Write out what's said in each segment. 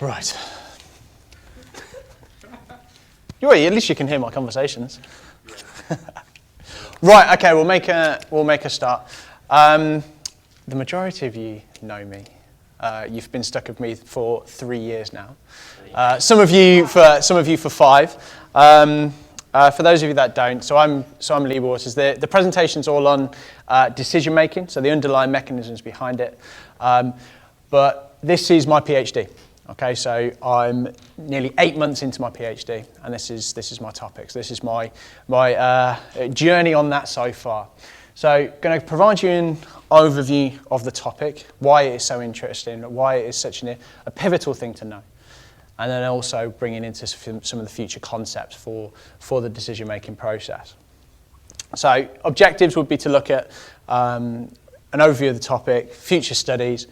Right. At least you can hear my conversations. Right. Okay. We'll make a start. The majority of you know me. You've been stuck with me for 3 years now. Some of you for 5. For those of you that don't, so I'm Lee Waters. The presentation's all on decision making, so the underlying mechanisms behind it. But this is my PhD. Okay, so I'm nearly 8 months into my PhD, and this is my topic. So this is my journey on that so far. So, going to provide you an overview of the topic, why it is so interesting, why it is such a pivotal thing to know, and then also bringing into some of the future concepts for the decision-making process. So, objectives would be to look at an overview of the topic, future studies,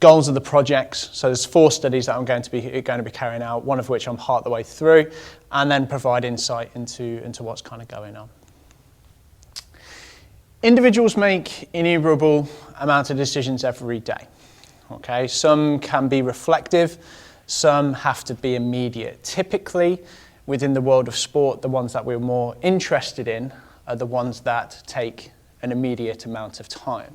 goals of the projects. So there's 4 studies that I'm going to be carrying out, one of which I'm part of the way through, and then provide insight into what's kind of going on. Individuals make innumerable amount of decisions every day. Okay, some can be reflective, some have to be immediate. Typically, within the world of sport, the ones that we're more interested in are the ones that take an immediate amount of time.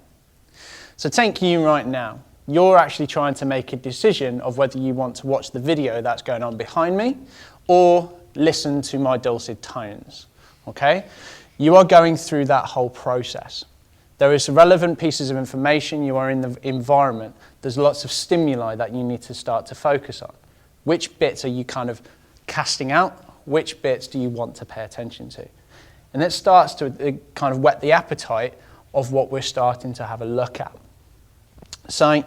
So take you right now. You're actually trying to make a decision of whether you want to watch the video that's going on behind me or listen to my dulcet tones, okay? You are going through that whole process. There is relevant pieces of information, you are in the environment, there's lots of stimuli that you need to start to focus on. Which bits are you kind of casting out? Which bits do you want to pay attention to? And it starts to kind of whet the appetite of what we're starting to have a look at. So,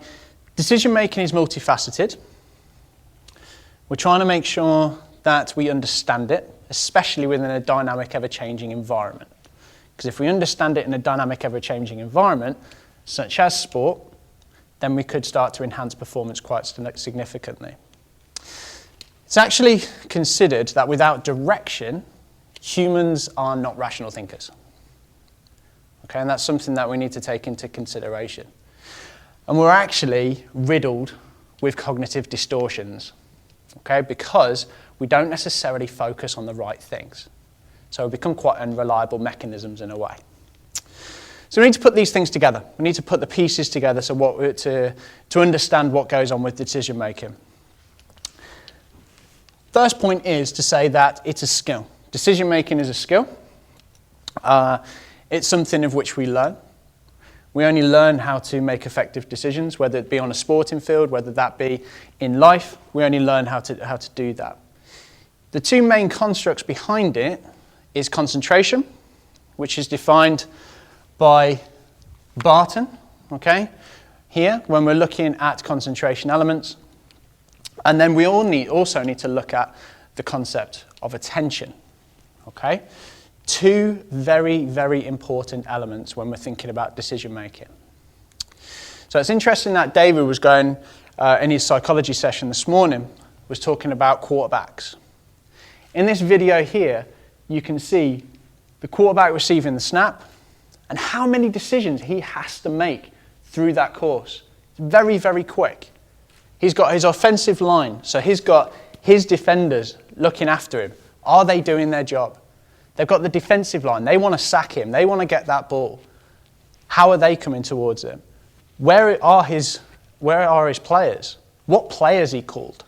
decision making is multifaceted. We're trying to make sure that we understand it, especially within a dynamic, ever-changing environment. Because if we understand it in a dynamic, ever-changing environment, such as sport, then we could start to enhance performance quite significantly. It's actually considered that without direction, humans are not rational thinkers. Okay, and that's something that we need to take into consideration. And we're actually riddled with cognitive distortions, okay, because we don't necessarily focus on the right things. So we become quite unreliable mechanisms in a way. So we need to put these things together. We need to put the pieces together to understand what goes on with decision making. First point is to say that it's a skill. Decision making is a skill. It's something of which we learn. We only learn how to make effective decisions, whether it be on a sporting field, whether that be in life. We only learn how to do that. The 2 main constructs behind it is concentration, which is defined by Barton, okay, here, when we're looking at concentration elements. And then we also need to look at the concept of attention, okay? 2 very, very important elements when we're thinking about decision making. So it's interesting that David was going, in his psychology session this morning, was talking about quarterbacks. In this video here, you can see the quarterback receiving the snap and how many decisions he has to make through that course. It's very, very quick. He's got his offensive line, so he's got his defenders looking after him. Are they doing their job? They've got the defensive line. They want to sack him. They want to get that ball. How are they coming towards him? Where are his players? What players he called?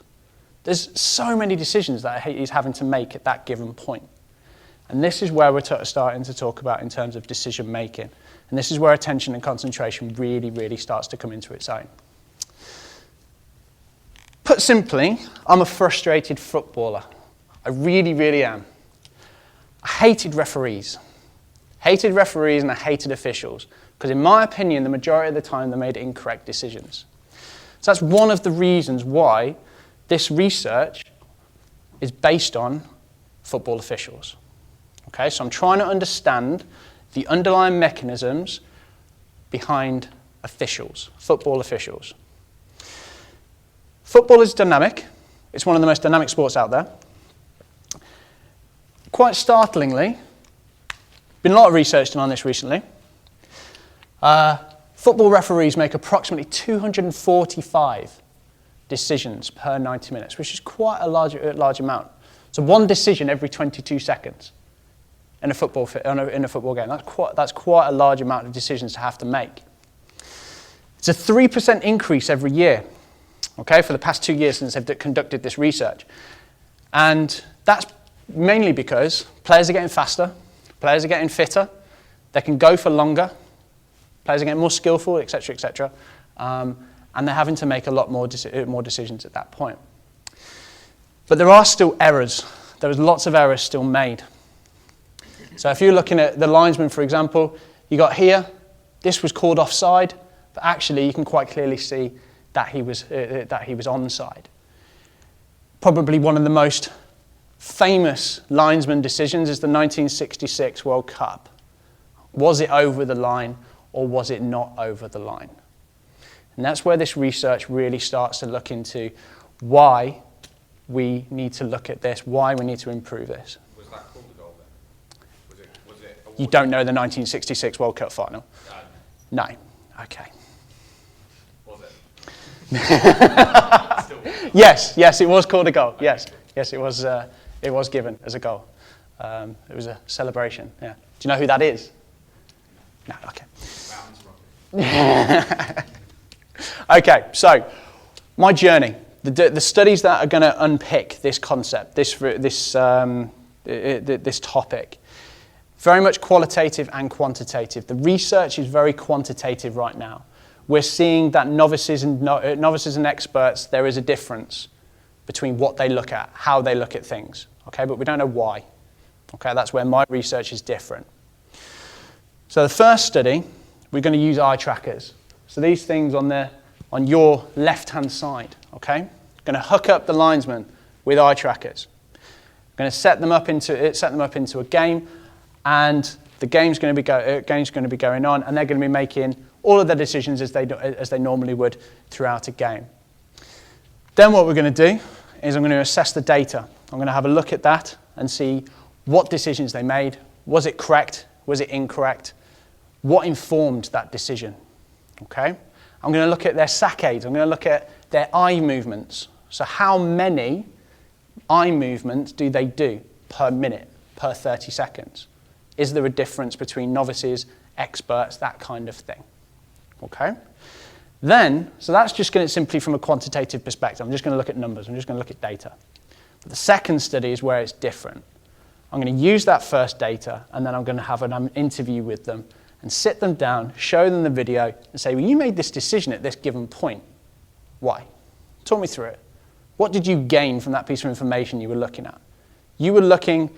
There's so many decisions that he's having to make at that given point. And this is where we're starting to talk about in terms of decision making. And this is where attention and concentration really, really starts to come into its own. Put simply, I'm a frustrated footballer. I really, really am. I hated referees and I hated officials because in my opinion the majority of the time they made incorrect decisions. So that's one of the reasons why this research is based on football officials. Okay, so I'm trying to understand the underlying mechanisms behind officials, football officials. Football is dynamic. It's one of the most dynamic sports out there. Quite startlingly, been a lot of research done on this recently. Football referees make approximately 245 decisions per 90 minutes, which is quite a large amount. So one decision every 22 seconds in a football game. That's quite a large amount of decisions to have to make. It's a 3% increase every year, okay, for the past 2 years since they've conducted this research. And that's mainly because players are getting faster, players are getting fitter, they can go for longer, players are getting more skillful, etc., etc., and they're having to make a lot more decisions at that point. But there are still errors. There's lots of errors still made. So if you're looking at the linesman, for example, you got here, this was called offside, but actually you can quite clearly see that he was onside. Probably one of the most famous linesman decisions is the 1966 World Cup. Was it over the line or was it not over the line? And that's where this research really starts to look into why we need to look at this, why we need to improve this. Was that called a goal then? Was it You don't know the 1966 World Cup final? No. Okay. Was it? Yes, it was called a goal. Yes, it was given as a goal. It was a celebration. Yeah. Do you know who that is? No. Okay. Okay. So, my journey. The studies that are going to unpick this concept, this topic, very much qualitative and quantitative. The research is very quantitative right now. We're seeing that novices and experts, there is a difference between what they look at, how they look at things. Okay, but we don't know why. Okay, that's where my research is different. So the first study, we're going to use eye trackers. So these things on your left-hand side. Okay, going to hook up the linesman with eye trackers. Going to set them up into a game, and the game's going to be going on, and they're going to be making all of their decisions as they normally would throughout a game. Then what we're going to do is I'm going to assess the data. I'm going to have a look at that and see what decisions they made. Was it correct? Was it incorrect? What informed that decision? Okay. I'm going to look at their saccades. I'm going to look at their eye movements. So how many eye movements do they do per minute, per 30 seconds? Is there a difference between novices, experts, that kind of thing? Okay? Then, so that's just going to simply from a quantitative perspective. I'm just going to look at numbers. I'm just going to look at data. But the second study is where it's different. I'm going to use that first data, and then I'm going to have an interview with them and sit them down, show them the video, and say, well, you made this decision at this given point. Why? Talk me through it. What did you gain from that piece of information you were looking at? You were looking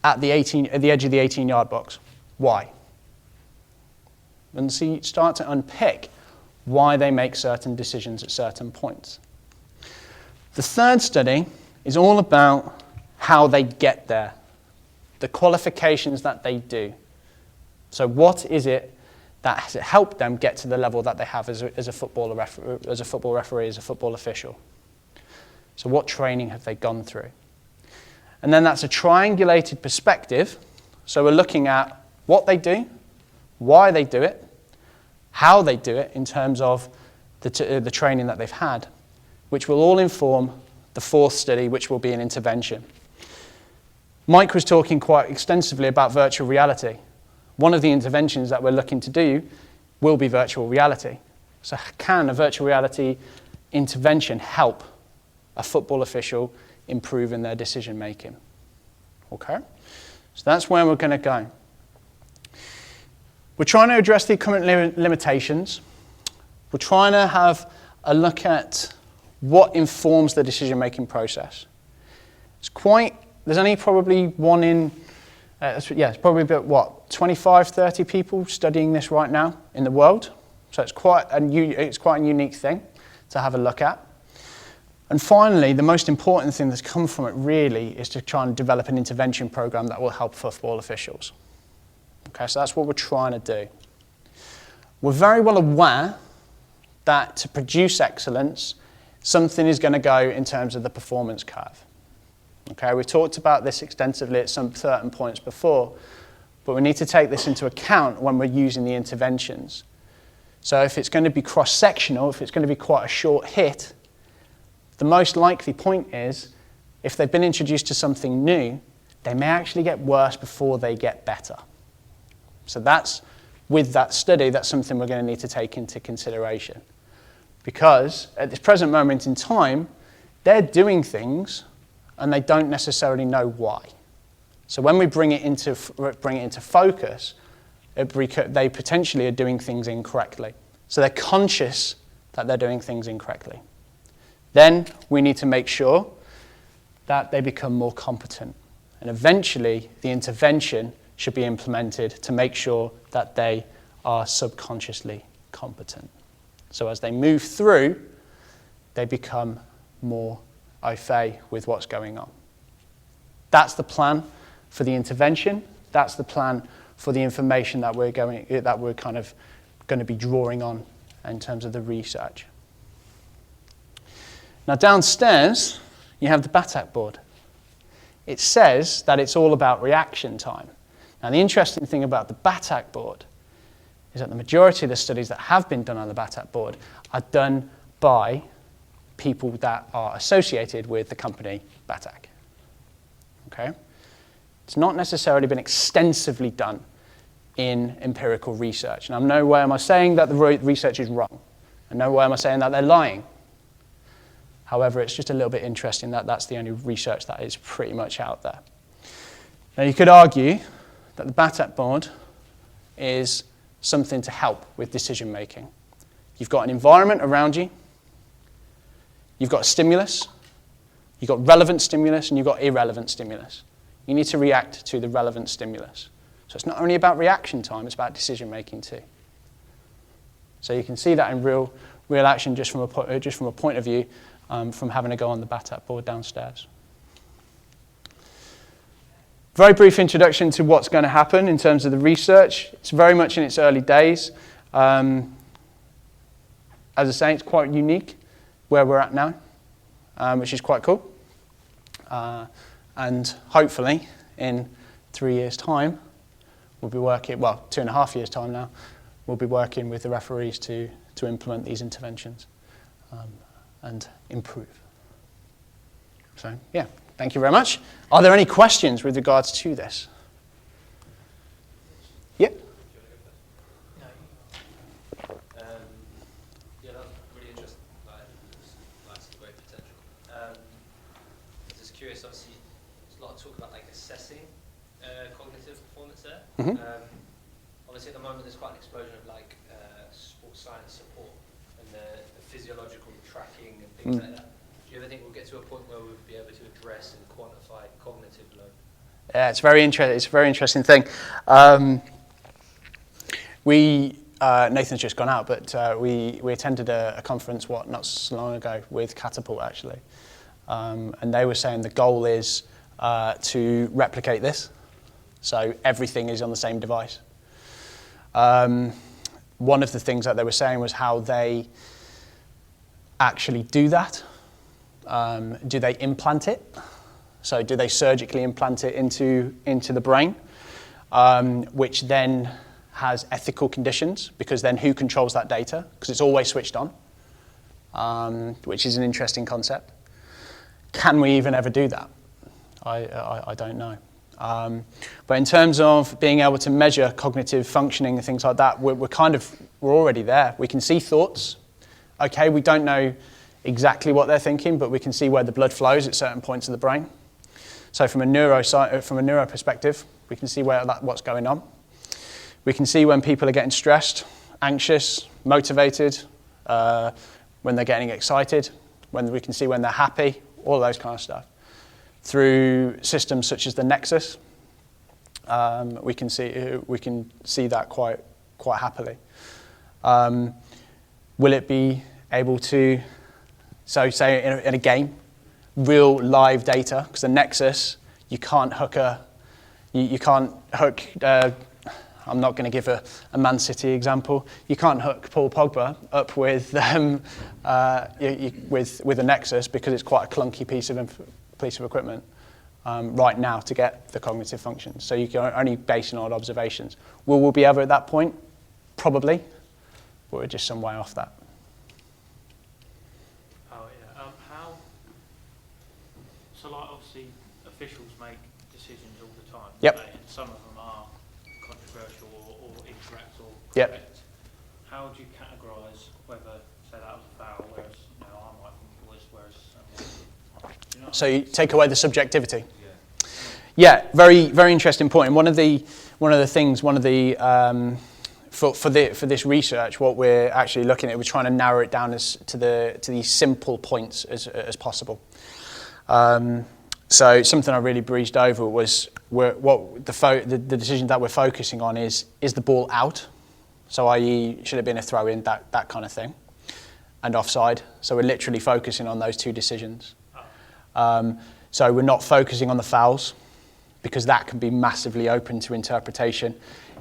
at the edge of the 18-yard box. Why? And so you start to unpick why they make certain decisions at certain points. The third study is all about how they get there, the qualifications that they do. So what is it that has helped them get to the level that they have as a football referee, as a football official? So what training have they gone through? And then that's a triangulated perspective. So we're looking at what they do, why they do it, how they do it in terms of the training that they've had, which will all inform the fourth study, which will be an intervention. Mike was talking quite extensively about virtual reality. One of the interventions that we're looking to do will be virtual reality. So can a virtual reality intervention help a football official improve in their decision making? Okay, so that's where we're going to go. We're trying to address the current limitations. We're trying to have a look at what informs the decision making process. There's only probably one in, it's probably about 25, 30 people studying this right now in the world. So it's quite a unique thing to have a look at. And finally, the most important thing that's come from it really is to try and develop an intervention program that will help football officials. Okay, so that's what we're trying to do. We're very well aware that to produce excellence, something is going to go in terms of the performance curve. Okay, we've talked about this extensively at some certain points before, but we need to take this into account when we're using the interventions. So if it's going to be cross-sectional, if it's going to be quite a short hit, The most likely point is, if they've been introduced to something new, they may actually get worse before they get better. So with that study, that's something we're going to need to take into consideration. Because at this present moment in time, they're doing things and they don't necessarily know why. So when we bring it into focus, they potentially are doing things incorrectly. So they're conscious that they're doing things incorrectly. Then we need to make sure that they become more competent. And eventually, the intervention should be implemented to make sure that they are subconsciously competent. So as they move through, they become more au fait with what's going on. That's the plan for the intervention. That's the plan for the information that we're kind of going to be drawing on in terms of the research. Now downstairs, you have the BATAC board. It says that it's all about reaction time. Now the interesting thing about the BATAC board is that the majority of the studies that have been done on the BATAC board are done by people that are associated with the company BATAC. Okay? It's not necessarily been extensively done in empirical research. And no way am I saying that the research is wrong. And no way am I saying that they're lying. However, it's just a little bit interesting that that's the only research that is pretty much out there. Now, you could argue that the BATAC board is something to help with decision making. You've got an environment around you, you've got a stimulus, you've got relevant stimulus, and you've got irrelevant stimulus. You need to react to the relevant stimulus. So it's not only about reaction time, it's about decision making too. So you can see that in real action just from a point of view from having a go on the BATAC board downstairs. Very brief introduction to what's going to happen in terms of the research. It's very much in its early days. As I say, it's quite unique where we're at now, which is quite cool. And hopefully, in 3 years' time, we'll be working, 2.5 years' time now, we'll be working with the referees to implement these interventions and improve. So, yeah, thank you very much. Are there any questions with regards to this? Yeah? Yeah, that's really interesting. That's great potential. I'm just curious, obviously, there's a lot of talk about assessing cognitive performance there. Mm-hmm. Obviously, at the moment, there's quite an explosion of sports science support and the physiological tracking and things like that. Do you ever think we'll get to a point where we'll be able to address and quantify cognitive load? Yeah, it's a very interesting thing. Nathan's just gone out, but we attended a conference not so long ago with Catapult actually, and they were saying the goal is to replicate this, so everything is on the same device. One of the things that they were saying was how they actually do that. Do they implant it? So do they surgically implant it into the brain, which then has ethical conditions, because then who controls that data? Because it's always switched on, which is an interesting concept. Can we even ever do that? I don't know. But in terms of being able to measure cognitive functioning and things like that, we're already there. We can see thoughts. Okay, we don't know exactly what they're thinking, but we can see where the blood flows at certain points of the brain. So from a neuro perspective, we can see what's going on. We can see when people are getting stressed, anxious, motivated, when they're getting excited, we can see when they're happy, all those kind of stuff. Through systems such as the Nexus, we can see that quite happily. Will it be able to, so say in a game, real live data, because the Nexus, you can't hook I'm not going to give a Man City example. You can't hook Paul Pogba up with a Nexus, because it's quite a clunky piece of equipment right now to get the cognitive functions. So you can only base it on observations. Will we be ever at that point? Probably, but we're just some way off that. Oh yeah. So like obviously officials make decisions all the time. Yep. don't they? And some of them are controversial or incorrect or Yep. correct. How would you categorise whether, say, that was a foul, whereas I might think it was, whereas you know, So you take away the subjectivity. Yeah, very very interesting point. And one of the things for this research, what we're actually looking at, we're trying to narrow it down to these simple points as possible. So something I really breezed over was the decision that we're focusing on is the ball out? So i.e. should it have been a throw in, that kind of thing, and offside. So we're literally focusing on those two decisions. So we're not focusing on the fouls, because that can be massively open to interpretation.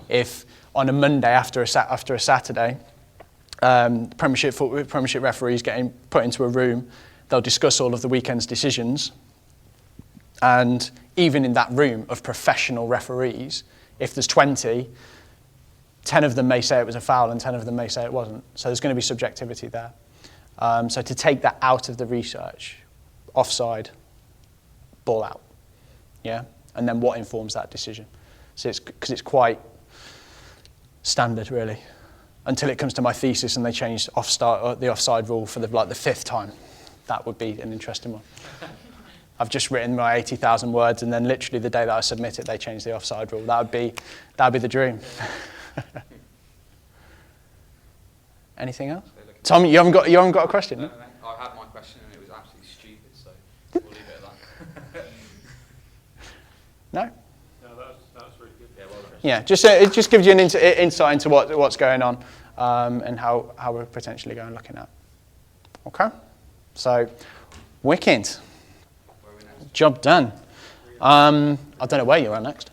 If on a Monday after a Saturday, Premiership referees getting put into a room, they'll discuss all of the weekend's decisions, and even in that room of professional referees, if there's 20, 10 of them may say it was a foul and 10 of them may say it wasn't. So there's going to be subjectivity there. So to take that out of the research, offside, ball out, yeah? And then what informs that decision? So because it's quite standard, really, until it comes to my thesis and they change the offside rule for the fifth time. That would be an interesting one. I've just written my 80,000 words, and then literally the day that I submit it, they change the offside rule. That would be the dream. Anything else? Tom, you haven't got a question? No, I had my question and it was absolutely stupid, so we'll leave it at that. No? No, that was really good. Yeah, well done. Yeah, it just gives you an insight into what's going on and how we're potentially going looking at. Okay? So, wicked. Where are we next? Job done. I don't know where you're at next.